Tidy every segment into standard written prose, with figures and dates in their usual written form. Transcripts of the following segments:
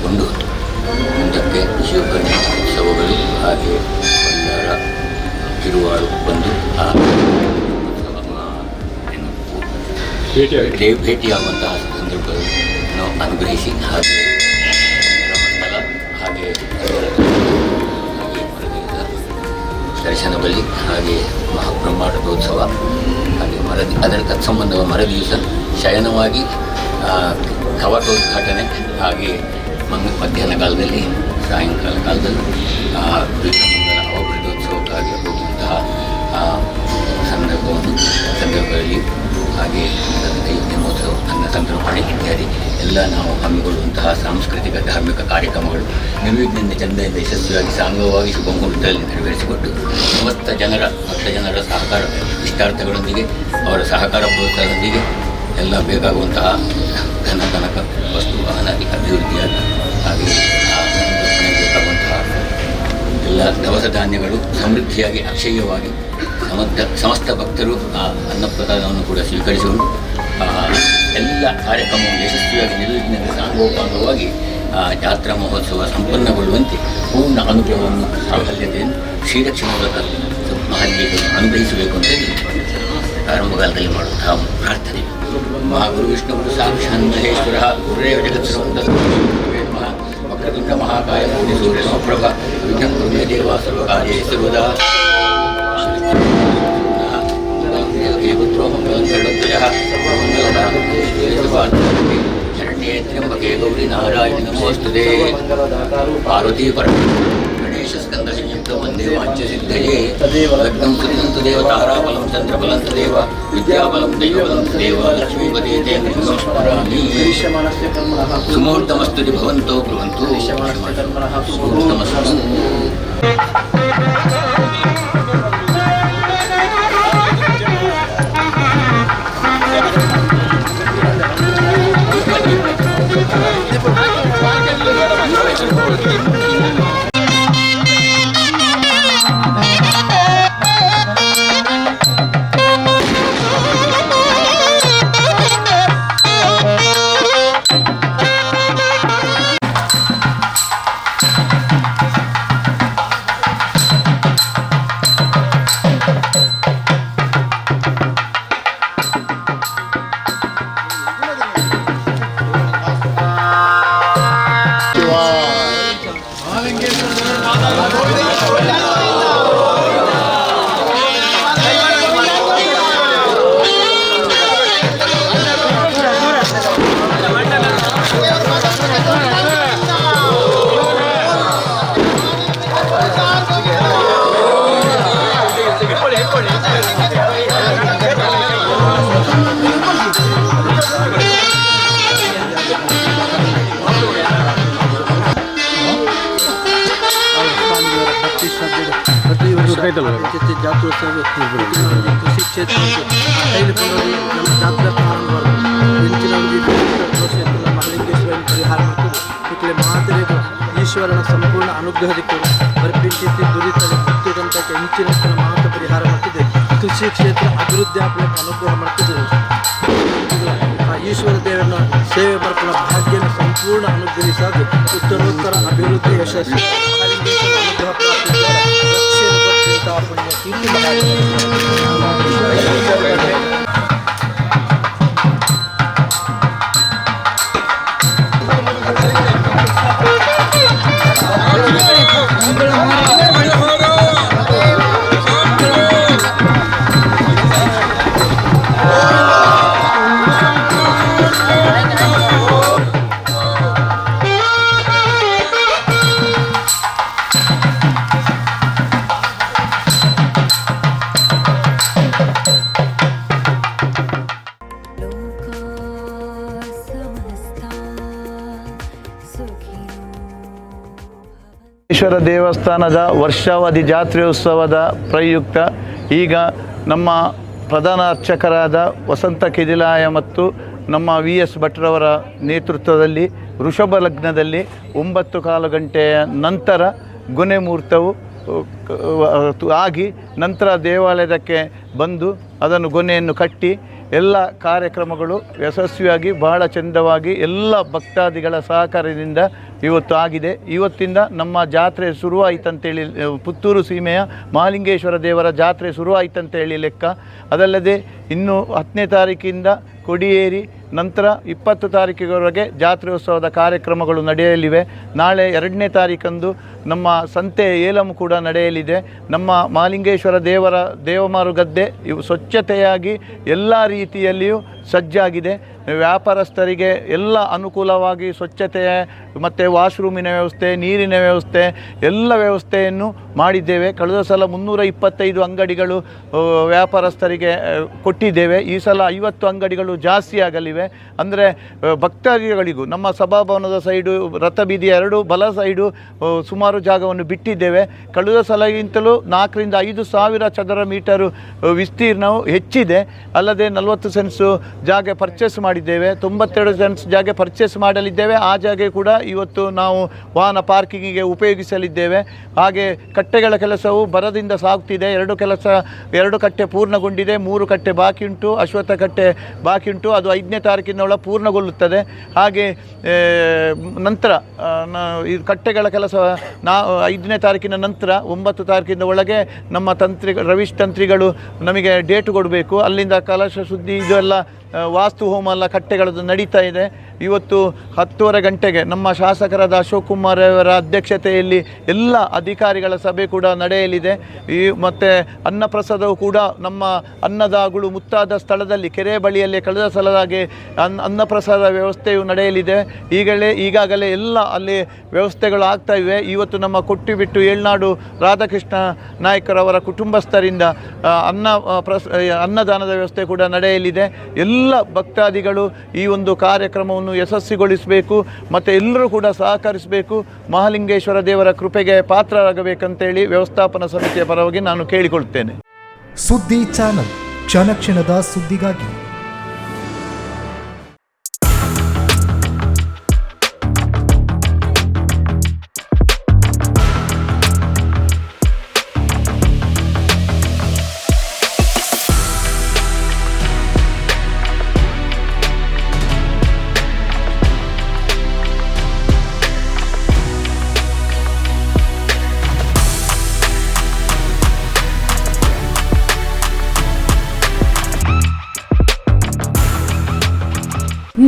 ಪೂರ್ಣಗೊಂಡು ಮುಂದಕ್ಕೆ ಶಿವಕನ್ಯಾ ಉತ್ಸವಗಳು ಹಾಗೆ ಬಂಡಾರ ತಿರುವಾಳು ಬಂದು ಆ ಭೇಟಿಯಾಗುವಂತಹ ಸಂದರ್ಭಗಳನ್ನು ಅನುಗ್ರಹಿಸಿ ಹಾಗೆ ಮಂಡಲ ಹಾಗೆ ದರ್ಶನ ಬಲಿ ಹಾಗೆ ಮಹಾಬ್ರಹ್ಮಾಂಡೋತ್ಸವ ಹಾಗೆ ಅದರ ತತ್ಸಂಬಂಧ ಮರದಿವಸ ಶಯನವಾಗಿ ಕವಾಟೋದ್ಘಾಟನೆ ಹಾಗೆ ಮಧ್ಯಾಹ್ನ ಕಾಲದಲ್ಲಿ ಸಾಯಂಕಾಲ ಕಾಲದಲ್ಲಿ ವಿಕ್ರಮಂಗಲ ಅವಭೃತೋತ್ಸವಕ್ಕಾಗಿ ಹೋಗುವಂತಹ ಸಂದರ್ಭದಲ್ಲಿ ಹಾಗೆ ಯಜ್ಞಮೋತ್ಸವ ಅನ್ನ ಸಂತರ್ಪಣೆ ಇತ್ಯಾದಿ ಎಲ್ಲ ನಾವು ಹಮ್ಮಿಕೊಳ್ಳುವಂತಹ ಸಾಂಸ್ಕೃತಿಕ ಧಾರ್ಮಿಕ ಕಾರ್ಯಕ್ರಮಗಳು ನಿರ್ವಿಘ್ನದಿಂದ ಚಂದದಿಂದ ಯಶಸ್ವಿಯಾಗಿ ಸಾಂಗವಾಗಿ ಶುಭ ಮುಹೂರ್ತದಲ್ಲಿ ನೆರವೇರಿಸಿಕೊಟ್ಟು ಸಮಸ್ತ ಭಕ್ತ ಜನರ ಸಹಕಾರ ಇಷ್ಟಾರ್ಥಗಳೊಂದಿಗೆ ಅವರ ಸಹಕಾರ ಪ್ರೋತ್ಸಾಹದೊಂದಿಗೆ ಎಲ್ಲ ಬೇಕಾಗುವಂತಹ ಧನ ಕನಕ ವಸ್ತು ವಾಹನಾದಿ ಅಭಿವೃದ್ಧಿಯಾಗಿ ಹಾಗೆ ಬೇಕಾಗುವಂತಹ ಎಲ್ಲ ದವಸ ಧಾನ್ಯಗಳು ಸಮೃದ್ಧಿಯಾಗಿ ಅಕ್ಷಯವಾಗಿ ಸಮಸ್ತ ಭಕ್ತರು ಆ ಅನ್ನಪ್ರಸಾದವನ್ನು ಕೂಡ ಸ್ವೀಕರಿಸಿಕೊಂಡು ಎಲ್ಲ ಕಾರ್ಯಕ್ರಮವು ಯಶಸ್ವಿಯಾಗಿ ನಿರ್ವಿಘ್ನದಿಂದ ಸಾಂಗೋಪಾಂಗವಾಗಿ ಜಾತ್ರಾ ಮಹೋತ್ಸವ ಸಂಪನ್ನಗೊಳ್ಳುವಂತೆ ಪೂರ್ಣ ಅನುಗ್ರಹವನ್ನು ಸಾಫಲ್ಯತೆಯನ್ನು ಶ್ರೀರಕ್ಷಣೆ ಮೂಲಕ ಮಹನೀಯರನ್ನು ಅನುಗ್ರಹಿಸಬೇಕು ಅಂತೇಳಿ ಪ್ರಾರಂಭಕಾಲದಲ್ಲಿ ಮಾಡುವಂತಹ ಪ್ರಾರ್ಥನೆ. ಮಹಾಗುರು ವಿಷ್ಣು ಗುರು ಸಾಕ್ಷಾತ್ ಮಹೇಶ್ವರ ಗುರುರೇವ ಜಗತ್ಸರ್ವಂ ನಮಃ. ವಕ್ರತುಂಡ ಮಹಾಕಾಯ ಕೋಟಿ ಸೂರ್ಯ ಸಮಪ್ರಭ ವಿಘ್ನಂ ಕುರು ಮೇ ದೇವ ಸರ್ವಕಾರ್ಯೇಷು ಸರ್ವದಾ. ಶರಣ್ಯೇ ತ್ರ್ಯಂಬಕೆ ಗೌರಿ ನಾರಾಯಣಿ ನಮೋಸ್ತುತೇ. ಪಾರ್ವತೀ ಪರಮ ಗಣೇಶ ಸ್ಕಂದ ಸಂಯುಕ್ತ ವಂದೇ ವಾಚ್ಯ ಸಿದ್ಧಯೇ. ಲಗ್ನಂ ಸುರಿದಂತು ದೇವ ತಾರಾಬಲಂ ಚಂದ್ರಬಲಂ ತದೇವ ವಿದ್ಯಾಬಲಂ ದೈವಬಲಂ ತದೇವ ಲಕ್ಷ್ಮೀಪದೇ ತೇ ಸ್ಮರಾಮಿ. ಸುಮುಹೂರ್ತಮಸ್ತು ಭವಂತೋ ಬ್ರುವಂತು ಸುಮುಹೂರ್ತಮಸ್ತು. ಜಾತ್ರೋತ್ಸವ ಕೃಷಿ ಕ್ಷೇತ್ರ ಕೈಲಿಕೊಂಡು ನಮ್ಮ ಜಾತ್ರಾ ಪ್ರಾರಂಭ ಹೆಂಚಿನ ಮಹಾಲಿಂಗೇಶ್ವರ ಪರಿಹಾರ ಮಾಡ್ತದೆ ಇಕ್ಕಡೆ ಮಾದರಿಗೂ ಈಶ್ವರನ ಸಂಪೂರ್ಣ ಅನುಗ್ರಹದಿಕ್ಕೂ ಬರ್ಪಿಂಚಿತಿ ದುರಿತ ಮುಕ್ತಿಗಂತಕ್ಕೆ ಹೆಂಚಿನ ಮಾತ ಪರಿಹಾರ ಮಾಡ್ತಿದೆ. ಕೃಷಿ ಕ್ಷೇತ್ರ ಅಭಿವೃದ್ಧಿ ಆಗಲಿಕ್ಕೆ ಅನುಗ್ರಹ ಮಾಡ್ತಿದೆ. ಆ ಈಶ್ವರ ದೇವರನ್ನ ಸೇವೆ ಮಾಡ್ಕೊಳ್ಳೋ ಭಾಗ್ಯನ ಸಂಪೂರ್ಣ ಅನುಗ್ರಹಿಸಾಗಿ ಉತ್ತರೋತ್ತರ ಅಭಿವೃದ್ಧಿ ಯಶಸ್ಸು ಮಹಾಲಿಂಗೇಶ್ವರ ಅನುಗ್ರಹ ಪ್ರಾಪ್ತಿ ಈಶ್ವರ ದೇವಸ್ಥಾನದ ವರ್ಷಾವಧಿ ಜಾತ್ರೆಯೋತ್ಸವದ ಪ್ರಯುಕ್ತ ಈಗ ನಮ್ಮ ಪ್ರಧಾನ ಅರ್ಚಕರಾದ ವಸಂತ ಕೆದಿಲಾಯ ಮತ್ತು ನಮ್ಮ VS ಭಟ್ರವರ ನೇತೃತ್ವದಲ್ಲಿ ವೃಷಭ ಲಗ್ನದಲ್ಲಿ 9 ಗಂಟೆಯ ನಂತರ ಗೊನೆ ಮುಹೂರ್ತವು ಆಗಿ ನಂತರ ದೇವಾಲಯಕ್ಕೆ ಬಂದು ಅದನ್ನು ಗೊನೆಯನ್ನು ಕಟ್ಟಿ ಎಲ್ಲ ಕಾರ್ಯಕ್ರಮಗಳು ಯಶಸ್ವಿಯಾಗಿ ಬಹಳ ಚೆಂದವಾಗಿ ಎಲ್ಲ ಭಕ್ತಾದಿಗಳ ಸಹಕಾರದಿಂದ ಇವತ್ತು ಆಗಿದೆ. ಇವತ್ತಿಂದ ನಮ್ಮ ಜಾತ್ರೆ ಶುರುವಾಯಿತಂತೇಳಿ ಪುತ್ತೂರು ಸೀಮೆಯ ಮಹಾಲಿಂಗೇಶ್ವರ ದೇವರ ಜಾತ್ರೆ ಶುರುವಾಯಿತಂತೇಳಿ ಲೆಕ್ಕ. ಅದಲ್ಲದೆ ಇನ್ನು 10ನೇ ತಾರೀಕಿಂದ ಕೊಡಿಯೇರಿ, ನಂತರ 20 ತಾರೀಕಿನವರೆಗೆ ಜಾತ್ರೆಯೋತ್ಸವದ ಕಾರ್ಯಕ್ರಮಗಳು ನಡೆಯಲಿವೆ. ನಾಳೆ 2ನೇ ತಾರೀಕಂದು ನಮ್ಮ ಸಂತೆ ಏಲಂ ಕೂಡ ನಡೆಯಲಿದೆ. ನಮ್ಮ ಮಹಾಲಿಂಗೇಶ್ವರ ದೇವರ ದೇವಮಾರು ಗದ್ದೆ ಇವು ಸ್ವಚ್ಛತೆಯಾಗಿ ಎಲ್ಲ ರೀತಿಯಲ್ಲಿಯೂ ಸಜ್ಜಾಗಿದೆ. ವ್ಯಾಪಾರಸ್ಥರಿಗೆ ಎಲ್ಲ ಅನುಕೂಲವಾಗಿ ಸ್ವಚ್ಛತೆ ಮತ್ತು ವಾಶ್ರೂಮಿನ ವ್ಯವಸ್ಥೆ, ನೀರಿನ ವ್ಯವಸ್ಥೆ ಎಲ್ಲ ವ್ಯವಸ್ಥೆಯನ್ನು ಮಾಡಿದ್ದೇವೆ. ಕಳೆದ ಸಲ 325 ಅಂಗಡಿಗಳು ವ್ಯಾಪಾರಸ್ಥರಿಗೆ ಕೊಟ್ಟಿದ್ದೇವೆ. ಈ ಸಲ 50 ಅಂಗಡಿಗಳು ಜಾಸ್ತಿ ಆಗಲಿವೆ. ಅಂದರೆ ಭಕ್ತಾದಿಗಳಿಗೂ ನಮ್ಮ ಸಭಾಭವನದ ಸೈಡು, ರಥಬೀದಿಯ 2 ಬಲ ಸೈಡು ಸುಮಾರು ಜಾಗವನ್ನು ಬಿಟ್ಟಿದ್ದೇವೆ. ಕಳೆದ ಸಲಗಿಂತಲೂ 4 ರಿಂದ 5 ಸಾವಿರ ಚದರ ಮೀಟರು ವಿಸ್ತೀರ್ಣವು ಹೆಚ್ಚಿದೆ. ಅಲ್ಲದೆ 40 ಸೆನ್ಸು ಜಾಗ ಪರ್ಚೇಸ್ ಮಾಡಿದ್ದೇವೆ. 92 ಸೆನ್ಸ್ ಜಾಗ ಪರ್ಚೇಸ್ ಮಾಡಲಿದ್ದೇವೆ. ಆ ಜಾಗ ಕೂಡ ಇವತ್ತು ನಾವು ವಾಹನ ಪಾರ್ಕಿಂಗಿಗೆ ಉಪಯೋಗಿಸಲಿದ್ದೇವೆ. ಹಾಗೆ ಕಟ್ಟೆಗಳ ಕೆಲಸವು ಭರದಿಂದ ಸಾಗುತ್ತಿದೆ. 2 ಕಟ್ಟೆ ಪೂರ್ಣಗೊಂಡಿದೆ, 3 ಕಟ್ಟೆ ಬಾಕಿ ಉಂಟು. ಅಶ್ವತ್ಥ ಕಟ್ಟೆ ಬಾಕಿ ಉಂಟು. ಅದು 5ನೇ ತಾರೀಕಿನೊಳ ಪೂರ್ಣಗೊಳ್ಳುತ್ತದೆ. ಹಾಗೆ ನಂತರ ಈ ಕಟ್ಟೆಗಳ ಕೆಲಸ 5ನೇ ತಾರೀಕಿನ ನಂತರ 9 ತಾರೀಕಿನ ಒಳಗೆ ನಮ್ಮ ರವೀಶ್ ತಂತ್ರಿಗಳು ನಮಗೆ ಡೇಟ್ ಕೊಡಬೇಕು. ಅಲ್ಲಿಂದ ಕಲಶ ಶುದ್ಧಿ ಇದೆಲ್ಲ ವಾಸ್ತು ಹೋಮ ಎಲ್ಲ ಕಟ್ಟೆಗಳದ್ದು ನಡೀತಾ ಇದೆ. ಇವತ್ತು 10:30 ಗಂಟೆಗೆ ನಮ್ಮ ಶಾಸಕರಾದ ಅಶೋಕ್ ಕುಮಾರ್ ಅವರ ಅಧ್ಯಕ್ಷತೆಯಲ್ಲಿ ಎಲ್ಲ ಅಧಿಕಾರಿಗಳ ಸಭೆ ಕೂಡ ನಡೆಯಲಿದೆ. ಮತ್ತು ಅನ್ನಪ್ರಸಾದವು ಕೂಡ ನಮ್ಮ ಅನ್ನದಾಗುಳು ಮುತ್ತಾದ ಸ್ಥಳದಲ್ಲಿ ಕೆರೆ ಬಳಿಯಲ್ಲಿ ಕಳೆದ ಸಲದಾಗೆ ಅನ್ನಪ್ರಸಾದ ವ್ಯವಸ್ಥೆಯು ನಡೆಯಲಿದೆ. ಈಗಾಗಲೇ ಎಲ್ಲ ಅಲ್ಲಿ ವ್ಯವಸ್ಥೆಗಳು ಆಗ್ತಾ ಇವೆ. ಇವತ್ತು ನಮ್ಮ ಕೊಟ್ಟಿಬಿಟ್ಟು ಏಳ್ನಾಡು ರಾಧಾಕೃಷ್ಣ ನಾಯಕರವರ ಕುಟುಂಬಸ್ಥರಿಂದ ಅನ್ನದಾನದ ವ್ಯವಸ್ಥೆ ಕೂಡ ನಡೆಯಲಿದೆ. ಎಲ್ಲ ಭಕ್ತಾದಿಗಳು ಈ ಒಂದು ಕಾರ್ಯಕ್ರಮವನ್ನು ಯಶಸ್ವಿಗೊಳಿಸಬೇಕು ಮತ್ತು ಎಲ್ಲರೂ ಕೂಡ ಸಹಕರಿಸಬೇಕು. ಮಹಾಲಿಂಗೇಶ್ವರ ದೇವರ ಕೃಪೆಗೆ ಪಾತ್ರರಾಗಬೇಕಂತೇಳಿ ವ್ಯವಸ್ಥಾಪನಾ ಸಮಿತಿಯ ಪರವಾಗಿ ನಾನು ಕೇಳಿಕೊಳ್ತೇನೆ. ಸುದ್ದಿ ಚಾನಲ್, ಕ್ಷಣ ಕ್ಷಣದ ಸುದ್ದಿಗಾಗಿ.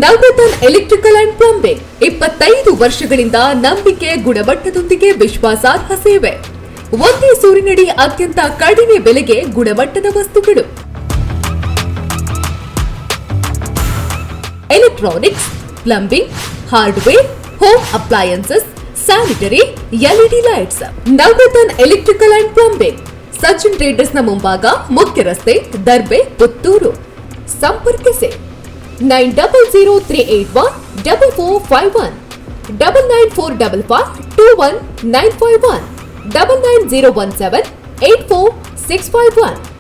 ನವರತ್ನ ಎಲೆಕ್ಟ್ರಿಕಲ್ ಅಂಡ್ ಪ್ಲಂಬಿಂಗ್ 25 ವರ್ಷಗಳಿಂದ ನಂಬಿಕೆ, ಗುಣಮಟ್ಟದೊಂದಿಗೆ ವಿಶ್ವಾಸಾರ್ಹ ಸೇವೆ. ಒಂದೇ ಸೂರಿನಡಿ ಅತ್ಯಂತ ಕಡಿಮೆ ಬೆಲೆಗೆ ಗುಣಮಟ್ಟದ ವಸ್ತುಗಳು. Electronics, plumbing, hardware, home appliances, sanitary, LED lights. Navaratna electrical and plumbing, Sachin traders ನ ಮುಂಭಾಗ, ಮುಖ್ಯ ರಸ್ತೆ, ದರ್ಬೆ, ಪುತ್ತೂರು. ಸಂಪರ್ಕಿಸಿ 9003814451 9945521951 990178461.